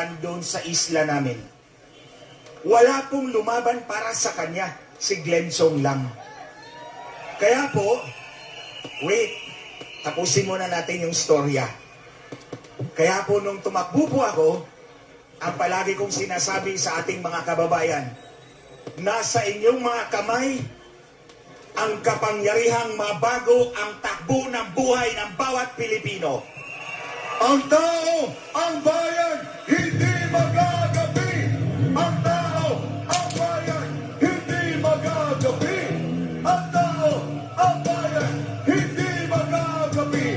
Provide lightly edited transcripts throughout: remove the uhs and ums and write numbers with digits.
naman doon sa isla namin. Wala pong lumaban para sa kanya, si Glenn Song lang. Kaya po, wait, tapusin muna natin yung storya. Kaya po nung tumakbo po ako, ang palagi kong sinasabi sa ating mga kababayan, nasa inyong mga kamay ang kapangyarihang mabago ang takbo ng buhay ng bawat Pilipino. Ang tao, ang bayan, hindi magagabi! Ang tao, ang bayan, hindi magagabi! Ang tao, ang bayan, hindi magagabi!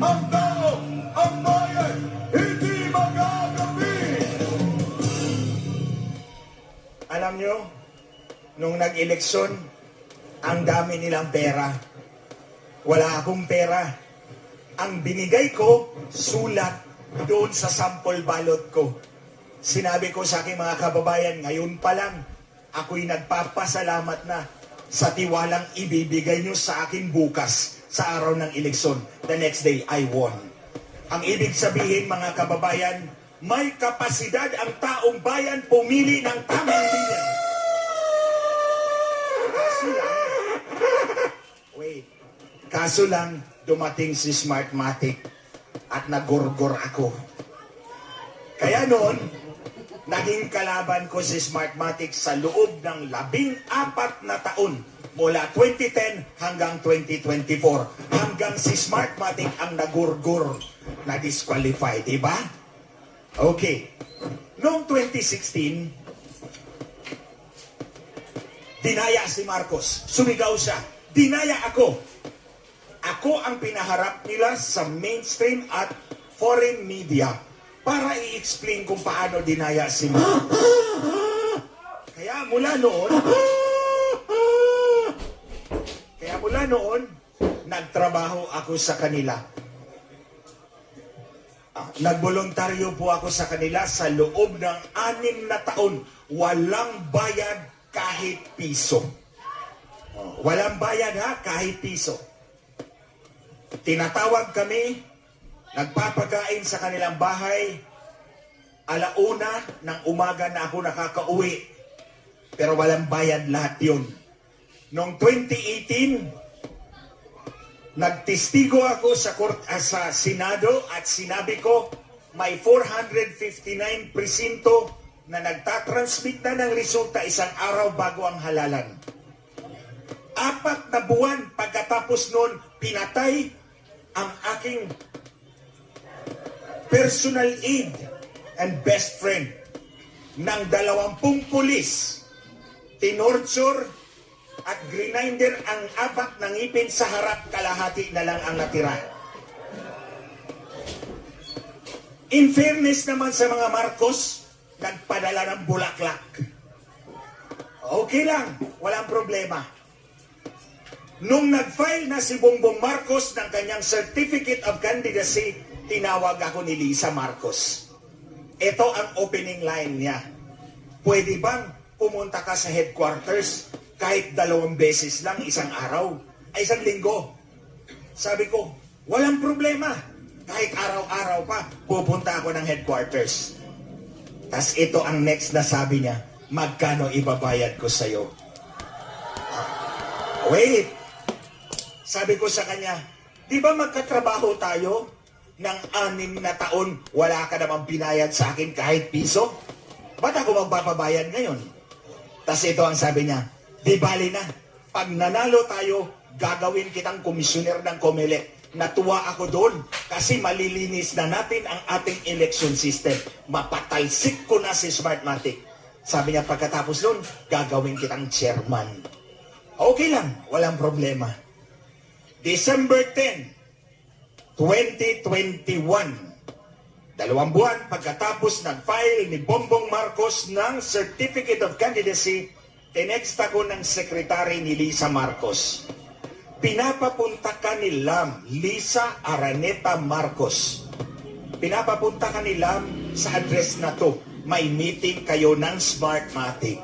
Ang tao, ang bayan, hindi magagabi! Alam nyo, nung nag-eleksyon, ang dami nilang pera. Wala akong pera. Ang binigay ko, sulat doon sa sample ballot ko. Sinabi ko sa aking mga kababayan, ngayon pa lang, ako'y nagpapasalamat na sa tiwalang ibibigay nyo sa akin bukas sa araw ng eleksyon. The next day, I won. Ang ibig sabihin, mga kababayan, may kapasidad ang taong bayan pumili ng tamang leader. Kaso lang, dumating si Smartmatic at nagorgor ako. Kaya noon, naging kalaban ko si Smartmatic sa loob ng 14 na taon mula 2010 hanggang 2024. Hanggang si Smartmatic ang nagorgor na disqualify, di ba? Okay. Noong 2016, dinaya si Marcos. Sumigaw siya. Dinaya ako. Ako ang pinaharap nila sa mainstream at foreign media para i-explain kung paano dinaya si Marcos. Kaya mula noon, nagtrabaho ako sa kanila. Nagboluntaryo po ako sa kanila sa loob ng 6 na taon. Walang bayad kahit piso. Walang bayad kahit piso. Tinatawag kami, nagpapakain sa kanilang bahay, 1:00 ng umaga na ako nakakauwi. Pero walang bayad lahat yun. Noong 2018, nagtestigo ako sa Senado at sinabi ko, may 459 presinto na nagtatransmit na ng resulta isang araw bago ang halalan. 4 na buwan pagkatapos noon, pinatay ang aking personal aide and best friend ng 20 pulis. Tinorture at grinder ang 4 ng ngipin sa harap, kalahati na lang ang natira. In fairness naman sa mga Marcos, nagpadala ng bulaklak. Okay lang, walang problema. Nung nag-file na si Bongbong Marcos ng kanyang Certificate of Candidacy, tinawag ako ni Lisa Marcos. Ito ang opening line niya. Pwede bang pumunta ka sa headquarters kahit 2 beses lang isang araw? Ay, isang linggo. Sabi ko, walang problema. Kahit araw-araw pa, pupunta ako ng headquarters. Tas ito ang next na sabi niya, magkano ibabayad ko sa'yo? Wait! Sabi ko sa kanya, di ba magkatrabaho tayo ng 6 na taon, wala ka namang binayad sa akin kahit piso? Ba't ako magpapabayad ngayon? Tas ito ang sabi niya, di bali na, pag nanalo tayo, gagawin kitang komisyoner ng COMELEC. Natuwa ako doon kasi malilinis na natin ang ating election system. Mapatalsik ko na si Smartmatic. Sabi niya pagkatapos doon, gagawin kitang chairman. Okay lang, walang problema. December 10, 2021, 2 buwan pagkatapos nag-file ni Bongbong Marcos ng Certificate of Candidacy, tinext ako ng sekretary ni Lisa Marcos. Pinapapunta ka ni Lam, Lisa Araneta Marcos. Pinapapunta ka ni Lam sa address na to. May meeting kayo ng Smartmatic.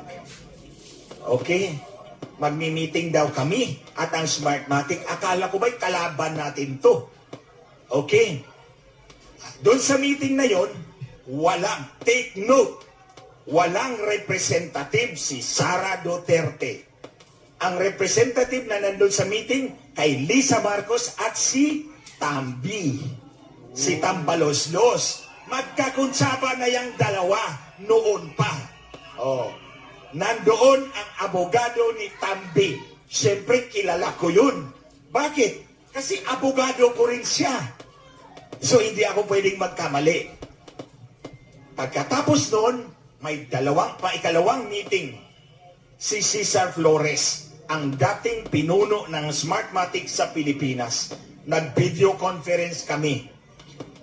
Okay? Magmi-meeting daw kami at ang Smartmatic. Akala ko ba'y kalaban natin to? Okay. Doon sa meeting na yon, take note, walang representative si Sara Duterte. Ang representative na nandun sa meeting, kay Lisa Marcos at si Tambi. Si Tambaloslos. Magkakunsaba na yung dalawa noon pa. Oh. Nandoon ang abogado ni Tambi. Siyempre, kilala ko yun. Bakit? Kasi abogado ko rin siya. So, hindi ako pwedeng magkamali. Pagkatapos noon, may ikalawang meeting. Si Cesar Flores, ang dating pinuno ng Smartmatic sa Pilipinas. Nag-video conference kami.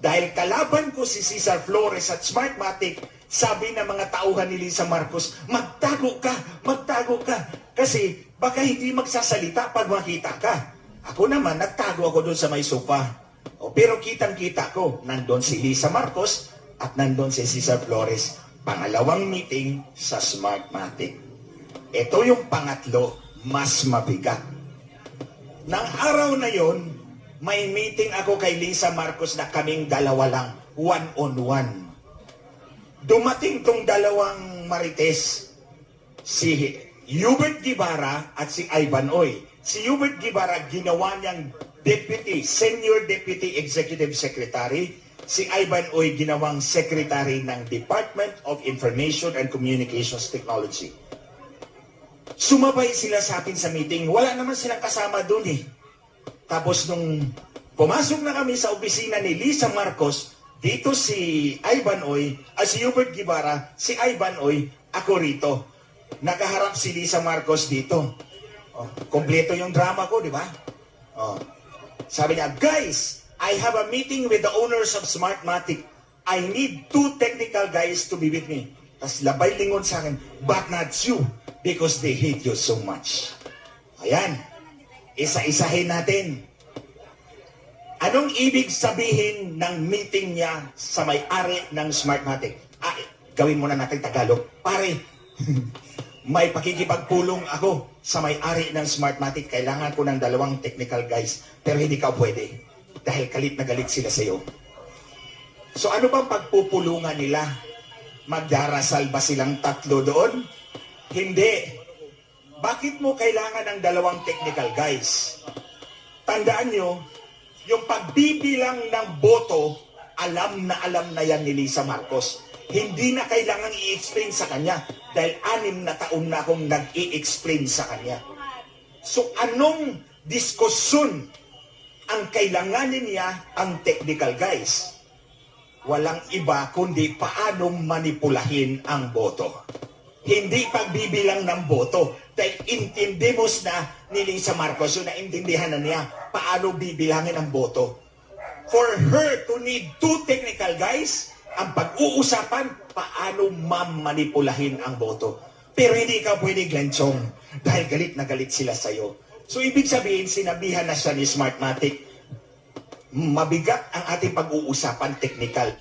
Dahil kalaban ko si Cesar Flores at Smartmatic, sabi ng mga tauhan ni Lisa Marcos, magtago ka. Kasi baka hindi magsasalita pag makita ka. Ako naman, nagtago ako doon sa may sofa. Pero kitang-kita ko, nandun si Lisa Marcos at nandun si Cesar Flores. Pangalawang meeting sa Smartmatic. Ito yung pangatlo, mas mabigat. Nang araw na yon, may meeting ako kay Lisa Marcos na kaming dalawa lang, one-on-one. Dumating tong dalawang marites, si Hubert Guevara at si Ivan Oy. Si Hubert Guevara ginawa niyang Senior Deputy Executive Secretary. Si Ivan Oy ginawang Secretary ng Department of Information and Communications Technology. Sumabay sila sa akin sa meeting. Wala naman silang kasama doon eh. Tapos nung pumasok na kami sa opisina ni Lisa Marcos, dito si Ivan Oy, si Hubert Guevara, si Ivan Oy, ako rito. Nakaharap si Lisa Marcos dito. Kompleto yung drama ko, di ba? Sabi niya, guys, I have a meeting with the owners of Smartmatic. I need 2 technical guys to be with me. Tapos labay lingon sa akin, but not you, because they hate you so much. Ayan, isa-isahin natin. Anong ibig sabihin ng meeting niya sa may-ari ng Smartmatic? Gawin muna natin Tagalog. Pare, may pakikipagpulong ako sa may-ari ng Smartmatic. Kailangan ko ng 2 technical guys. Pero hindi ka pwede. Dahil galit na galit sila sa iyo. So ano bang pagpupulungan nila? Magdarasal ba silang 3 doon? Hindi. Bakit mo kailangan ng 2 technical guys? Tandaan nyo, yung pagbibilang ng boto, alam na yan ni Lisa Marcos. Hindi na kailangan i-explain sa kanya dahil 6 na taon na akong nag-i-explain sa kanya. So anong diskusyon ang kailanganin niya ang technical guys? Walang iba kundi paano manipulahin ang boto. Hindi pagbibilang ng boto. Dahil intindimos na ni Lisa Marcos, so naintindihan na niya paano bibilangin ang boto. For her to need 2 technical guys, ang pag-uusapan, paano mamanipulahin ang boto. Pero hindi ka pwede glanchong dahil galit na galit sila sa'yo. So ibig sabihin, sinabihan na siya ni Smartmatic, mabigat ang ating pag-uusapan technical.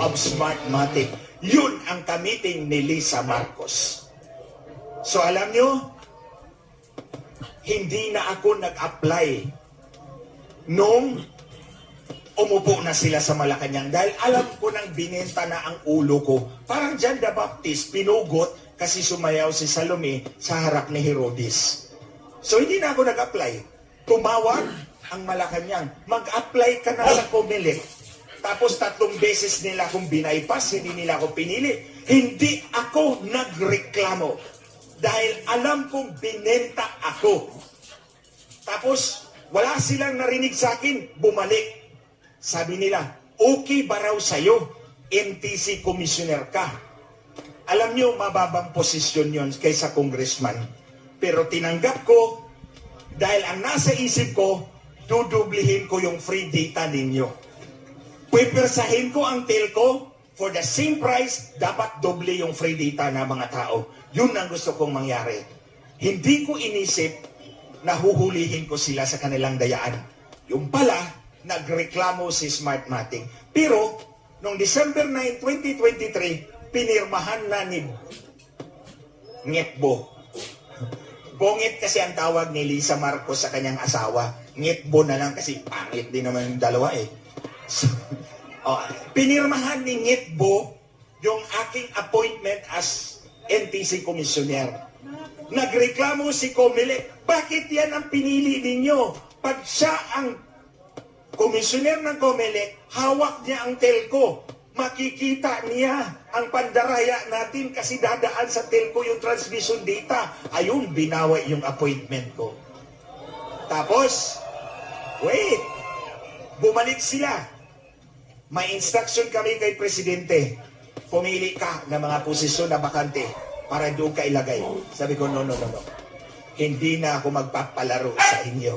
Of Smartmatic. Yun ang kamiting ni Lisa Marcos. So alam nyo, hindi na ako nag-apply nung umupo na sila sa Malacanang dahil alam ko nang binenta na ang ulo ko. Parang John the Baptist, pinugot kasi sumayaw si Salome sa harap ni Herodes. So hindi na ako nag-apply. Tumawag ang Malacanang, mag-apply ka na sa Comelec. Tapos 3 beses nila akong binaypas, hindi nila ako pinili. Hindi ako nagreklamo. Dahil alam kong binenta ako. Tapos, wala silang narinig sa akin, bumalik. Sabi nila, okay ba raw sa'yo? NTC commissioner ka. Alam nyo, mababang posisyon yon kaysa congressman. Pero tinanggap ko, dahil ang nasa isip ko, dudublihin ko yung free data ninyo. Pwpersahin ko ang telco for the same price, dapat doble yung free data na mga tao. Yun ang gusto kong mangyari. Hindi ko inisip na huhulihin ko sila sa kanilang dayaan. Yung pala, nagreklamo si Smartmatic. Pero, noong December 9, 2023, pinirmahan na ni Ngitbo. Bongit kasi ang tawag ni Lisa Marcos sa kanyang asawa. Ngitbo na lang kasi pangit din naman yung dalawa eh. So, pinirmahan ni Ngitbo yung aking appointment as NTC Commissioner. Nagreklamo si Comelec, bakit yan ang pinili ninyo? Pag siya ang komisyoner ng Comelec, hawak niya ang telco. Makikita niya ang pandaraya natin kasi dadaan sa telco yung transmission data. Ayun, binawi yung appointment ko. Tapos, wait, bumalik sila. May instruction kami kay Presidente. Pumili ka ng mga posisyon na bakante para doon ka ilagay. Sabi ko, no. Hindi na ako magpapalaro sa inyo.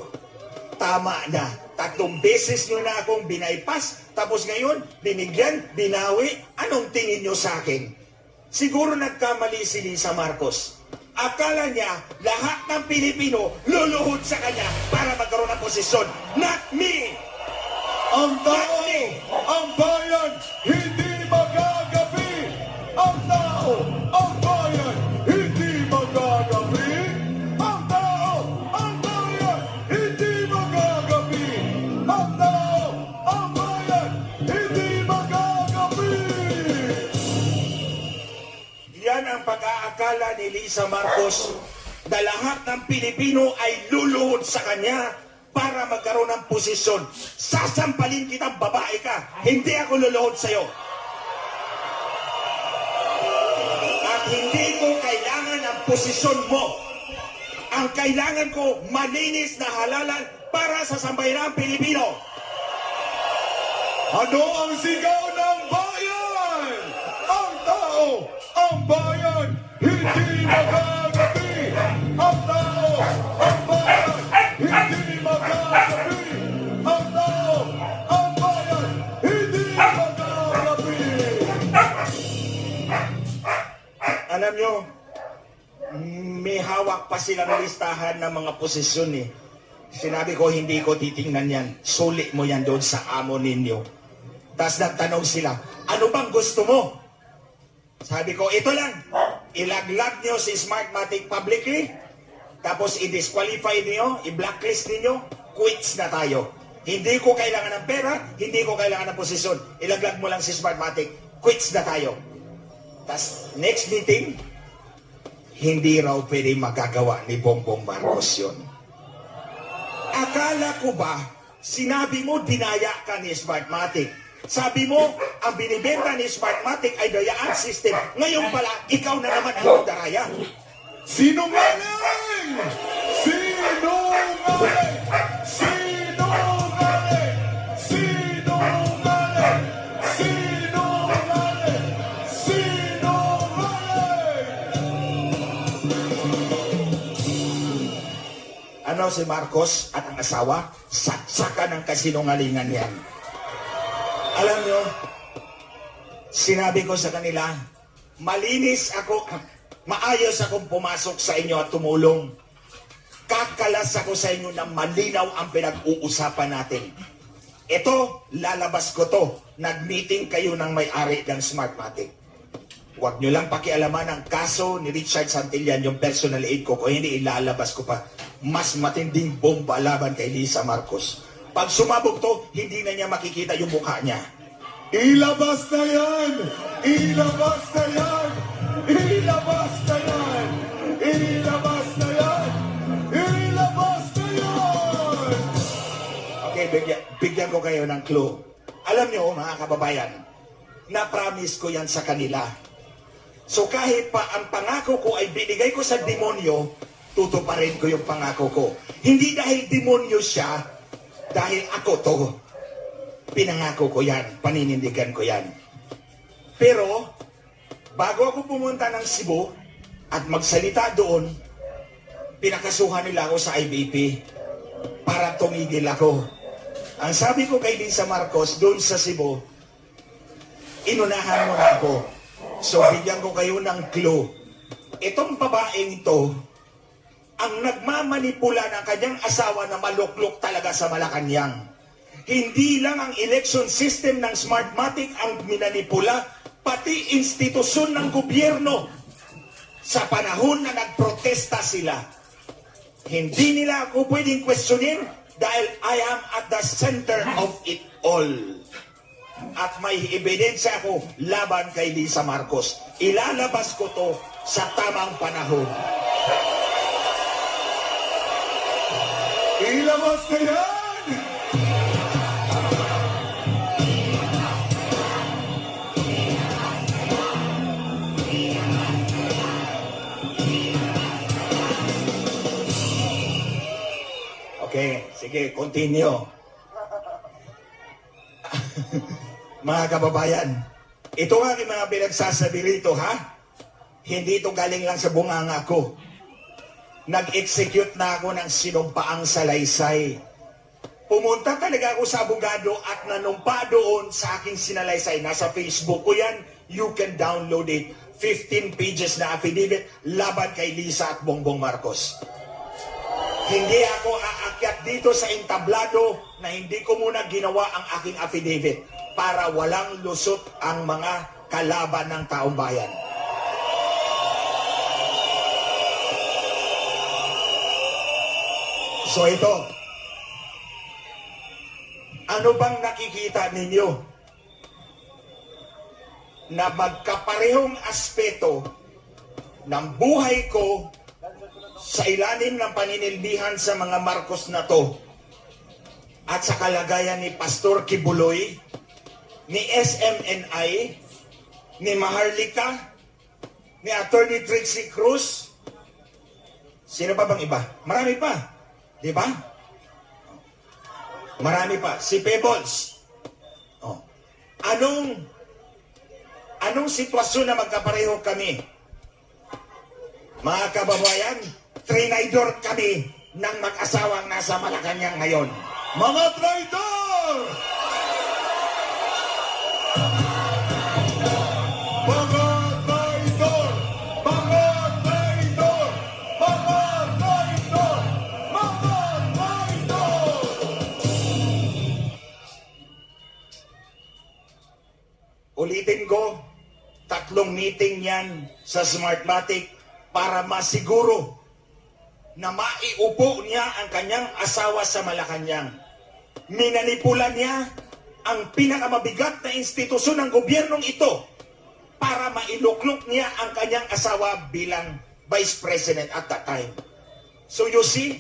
Tama na. 3 beses nyo na akong binaypas. Tapos ngayon, binigyan, binawi. Anong tingin nyo sa akin? Siguro nagkamali si Lisa Marcos. Akala niya, lahat ng Pilipino luluhod sa kanya para magkaroon ng posisyon. Not me! Ang tao, ang bayan, hindi magagabi. Ang tao, ang bayan, hindi magagabi. Ang tao, ang bayan, hindi magagabi. Ang tao, ang bayan, hindi magagabi. Yan ang pag-aakala ni Lisa Marcos na lahat ng Pilipino ay luluhod sa kanya para magkaroon ng posisyon. Sasampalin kitang babae ka. Hindi ako luluhod sa'yo. At hindi ko kailangan ang posisyon mo. Ang kailangan ko, malinis na halalan para sa sambayanang Pilipino. Ano ang sigaw ng bayan? Ang tao, ang bayan, hindi magagabi. Ang tao, ang bayan, hindi magagabi. Ang tao, ang bayan, hindi magagabi. Alam nyo, may hawak pa silang listahan ng mga posisyon eh. Sinabi ko, hindi ko titingnan yan. Sulit mo yan doon sa amo ninyo. Tapos nagtanong sila, ano bang gusto mo? Sabi ko, ito lang. Ilaglag nyo si Smartmatic publicly. Tapos i-disqualify niyo, i-blacklist niyo, quits na tayo. Hindi ko kailangan ng pera, hindi ko kailangan ng posisyon. Ilaglag mo lang si Smartmatic, quits na tayo. Tapos next meeting, hindi raw pwede magagawa ni Bongbong Marcos yun. Akala ko ba, sinabi mo dinaya ka ni Smartmatic. Sabi mo, ang binibenta ni Smartmatic ay dayaan system. Ngayon pala, ikaw na naman ang daraya. Sinungaling! Sinungaling! Sinungaling! Sinungaling! Sinungaling! Sinungaling! Ano si Marcos at ang asawa? Saksakan ng kasinungalingan yan. Alam nyo, sinabi ko sa kanila, malinis ako, maayos akong pumasok sa inyo at tumulong. Kakalas ako sa inyo na malinaw ang pinag-uusapan natin. Ito, lalabas ko to. Nag-meeting kayo ng may-ari ng Smartmatic. Huwag nyo lang pakialaman ang kaso ni Richard Santillan, yung personal aid ko, kung hindi ilalabas ko pa. Mas matinding bomba laban kay Lisa Marcos. Pag sumabog to, hindi na niya makikita yung mukha niya. Ilabas na yan! Ilabas na yan! Ilabas na yan! Ilabas na yan! Ilabas na yan! Okay, bigyan ko kayo ng clue. Alam niyo, mga kababayan, na-promise ko yan sa kanila. So kahit pa ang pangako ko ay binigay ko sa demonyo, tutuparin ko yung pangako ko. Hindi dahil demonyo siya, dahil ako to. Pinangako ko yan, paninindigan ko yan. Pero, bago ako pumunta ng Cebu at magsalita doon, pinakasuhan nila ako sa IBP para tumigil ako. Ang sabi ko kay Lisa Marcos doon sa Cebu, inunahan mo na ako. So, bigyan ko kayo ng clue. Itong babaeng ito, ang nagmamanipula ng kanyang asawa na maluklok talaga sa Malacanang. Hindi lang ang election system ng Smartmatic ang minanipula, pati institusyon ng gobyerno. Sa panahon na nagprotesta sila, hindi nila ako pwedeng questionin dahil I am at the center of it all. At may ebidensya ako laban kay Lisa Marcos. Ilalabas ko to sa tamang panahon. Ilabas na yan! Okay, sige, continue. Mga kababayan, ito nga aking mga pinagsasabi rito, ha? Hindi ito galing lang sa bunganga ko. Nag-execute na ako ng sinumpaang salaysay. Pumunta talaga ako sa abogado at nanumpa doon sa aking sinalaysay. Nasa Facebook ko yan. You can download it. 15 pages na affidavit laban kay Lisa at Bongbong Marcos. Hindi ako aakyat dito sa entablado na hindi ko muna ginawa ang aking affidavit para walang lusot ang mga kalaban ng taong bayan. So ito, ano bang nakikita ninyo na magkaparehong aspeto ng buhay ko sa ilalim ng paninilbihan sa mga Marcos na to at sa kalagayan ni Pastor Kibuloy, ni SMNI, ni Maharlika, ni Attorney Trixie Cruz, sino pa bang iba? Marami pa, di ba? Marami pa. Si Pebbles. Oh. Anong sitwasyon na magkapareho kami? Mga kababayan, trinidor kami ng mag-asawang nasa Malacanang ngayon. Mga traitor! Mga traitor! Mga traitor! Mga traitor! Mga traitor! Ulitin ko, 3 meeting yan sa Smartmatic para masiguro na maiupo niya ang kanyang asawa sa Malacanang. Minanipula niya ang pinakamabigat na institusyon ng gobyernong ito para mailuklok niya ang kanyang asawa bilang Vice President at that time. So you see,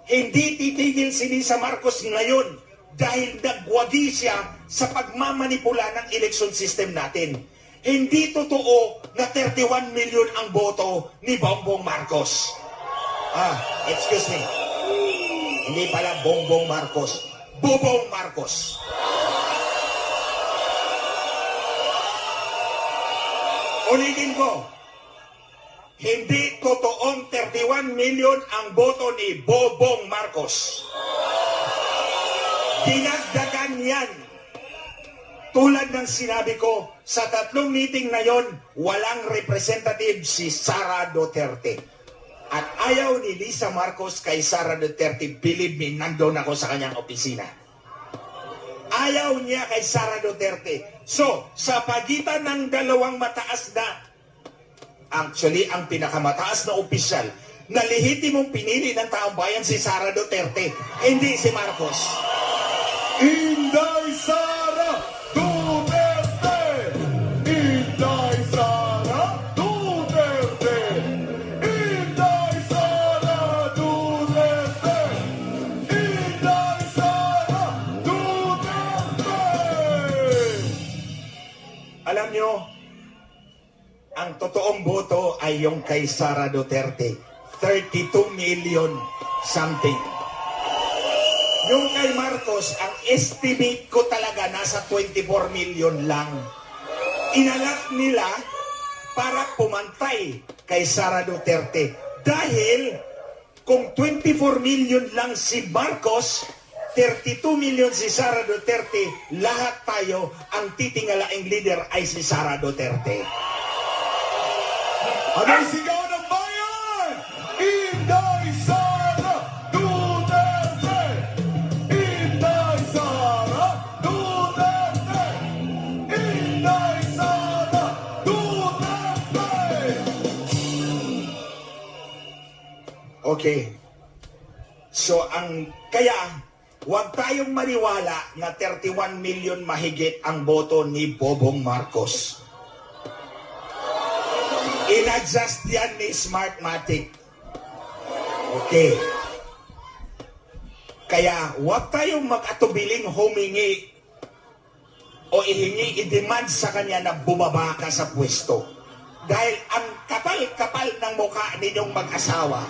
hindi titigil si Lisa Marcos ngayon dahil nagwagi siya sa pagmamanipula ng election system natin. Hindi totoo na 31 million ang boto ni Bongbong Marcos. Excuse me. Hindi pala Bongbong Marcos. Bobong Marcos. Ulitin ko. Hindi totoong 31 million ang boto ni Bobong Marcos. Dinagdagan yan. Tulad ng sinabi ko, sa 3 meeting na yon, walang representative si Sara Duterte. At ayaw ni Lisa Marcos kay Sara Duterte, believe me, nandun ako sa kanyang opisina. Ayaw niya kay Sara Duterte. So, sa pagitan ng dalawang mataas na, actually, ang pinakamataas na opisyal, na lehitimong pinili ng taong bayan si Sara Duterte, hindi si Marcos. Inday Sara Duterte! Inday Sara Duterte! Inday Sara Duterte! Inday Sara Duterte! Alam nyo, ang totoong boto ay yung kay Sara Duterte. 32 million something. Yung kay Marcos, ang estimate ko talaga nasa 24 million lang. Inalat nila para pumantay kay Sara Duterte. Dahil kung 24 million lang si Marcos, 32 million si Sara Duterte, lahat tayo, ang titingalaing leader ay si Sara Duterte. Anong sigaw ng bayan? Inday Okay. So, kaya, huwag tayong maniwala na 31 million mahigit ang boto ni Bobong Marcos. In-adjust yan ni Smartmatic. Okay. Kaya, huwag tayong mag-atubiling humingi o i-demand sa kanya na bumaba ka sa pwesto. Dahil ang kapal-kapal ng mukha ninyong mag-asawa.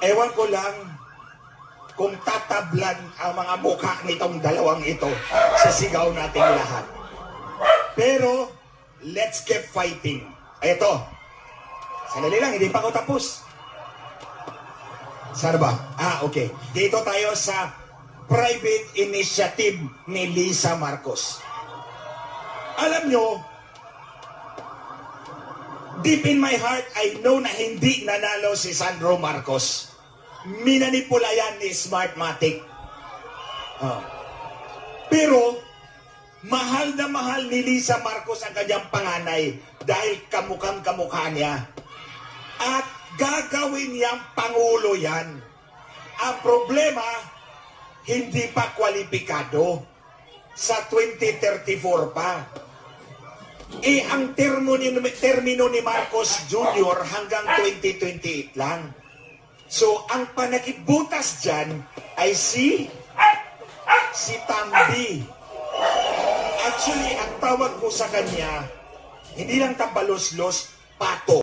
Ewan ko lang kung tatablan ang mga mukha nitong dalawang ito sa sigaw nating lahat. Pero, let's keep fighting. Ito. Sandali lang, hindi pa ako tapos. Saan ba? Okay. Dito tayo sa private initiative ni Lisa Marcos. Alam nyo, deep in my heart, I know na hindi nanalo si Sandro Marcos. Minanipula yan ni Smartmatic. Pero, mahal na mahal ni Lisa Marcos ang kanyang panganay dahil kamukhang kamukha niya. At gagawin niyang pangulo yan. Ang problema, hindi pa kwalipikado. Sa 2034 pa. Ang termino ni Marcos Jr. hanggang 2028 lang. So, ang panakibutas dyan ay si Tambi. Actually, ang tawag ko sa kanya, hindi lang tambalos-los, pato.